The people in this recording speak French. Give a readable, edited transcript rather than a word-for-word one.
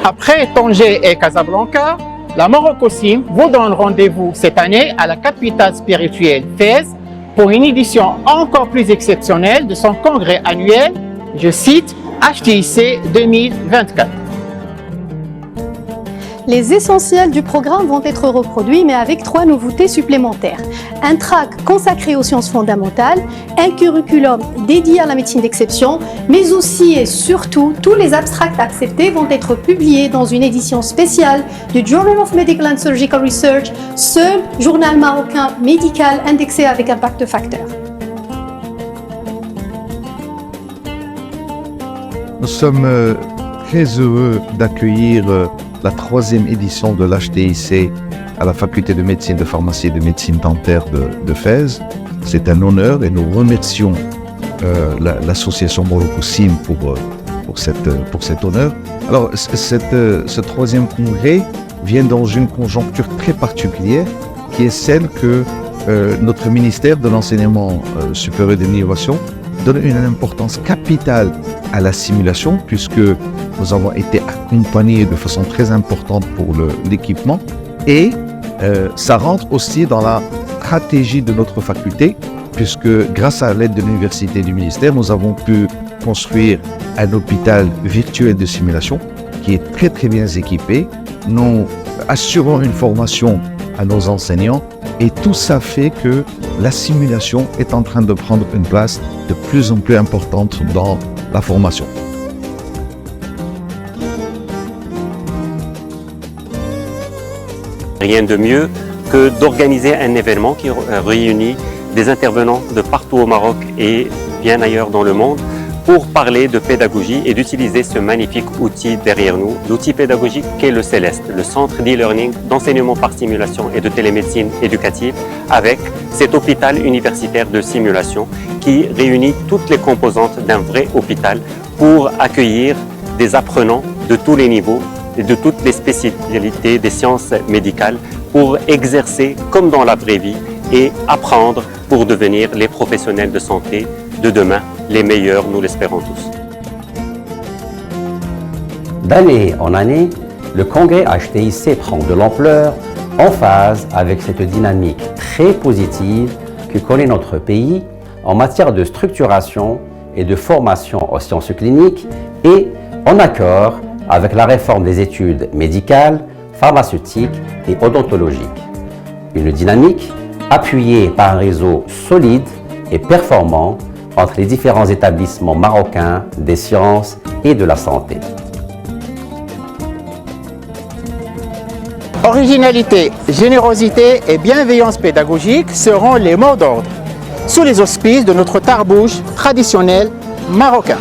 Après Tanger et Casablanca, la Morocco-Sim vous donne rendez-vous cette année à la capitale spirituelle Fès pour une édition encore plus exceptionnelle de son congrès annuel, je cite, HTIC 2024. Les essentiels du programme vont être reproduits, mais avec 3 nouveautés supplémentaires. Un track consacré aux sciences fondamentales, un curriculum dédié à la médecine d'exception, mais aussi et surtout, tous les abstracts acceptés vont être publiés dans une édition spéciale du Journal of Medical and Surgical Research, seul journal marocain médical indexé avec impact factor. Nous sommes très heureux d'accueillir la 3e édition de l'HTIC à la faculté de médecine, de pharmacie et de médecine dentaire de Fès. C'est un honneur et nous remercions l'association Morocco-Sim pour cet honneur. Alors, ce 3e congrès vient dans une conjoncture très particulière qui est celle que notre ministère de l'enseignement supérieur et de l'innovation donne une importance capitale à la simulation puisque nous avons été accompagnés de façon très importante pour l'équipement et ça rentre aussi dans la stratégie de notre faculté puisque grâce à l'aide de l'université et du ministère, nous avons pu construire un hôpital virtuel de simulation qui est très très bien équipé. Nous assurons une formation à nos enseignants et tout ça fait que la simulation est en train de prendre une place de plus en plus importante dans la formation. Rien de mieux que d'organiser un événement qui réunit des intervenants de partout au Maroc et bien ailleurs dans le monde pour parler de pédagogie et d'utiliser ce magnifique outil derrière nous, l'outil pédagogique qu'est le Céleste, le centre d'e-learning, d'enseignement par simulation et de télémédecine éducative, avec cet hôpital universitaire de simulation qui réunit toutes les composantes d'un vrai hôpital pour accueillir des apprenants de tous les niveaux et de toutes les spécialités des sciences médicales pour exercer comme dans la vraie vie et apprendre pour devenir les professionnels de santé de demain, les meilleurs, nous l'espérons tous. D'année en année, le congrès HTIC prend de l'ampleur en phase avec cette dynamique très positive que connaît notre pays en matière de structuration et de formation aux sciences cliniques et en accord avec la réforme des études médicales, pharmaceutiques et odontologiques. Une dynamique appuyée par un réseau solide et performant entre les différents établissements marocains des sciences et de la santé. Originalité, générosité et bienveillance pédagogique seront les mots d'ordre, sous les auspices de notre tarbouche traditionnel marocain.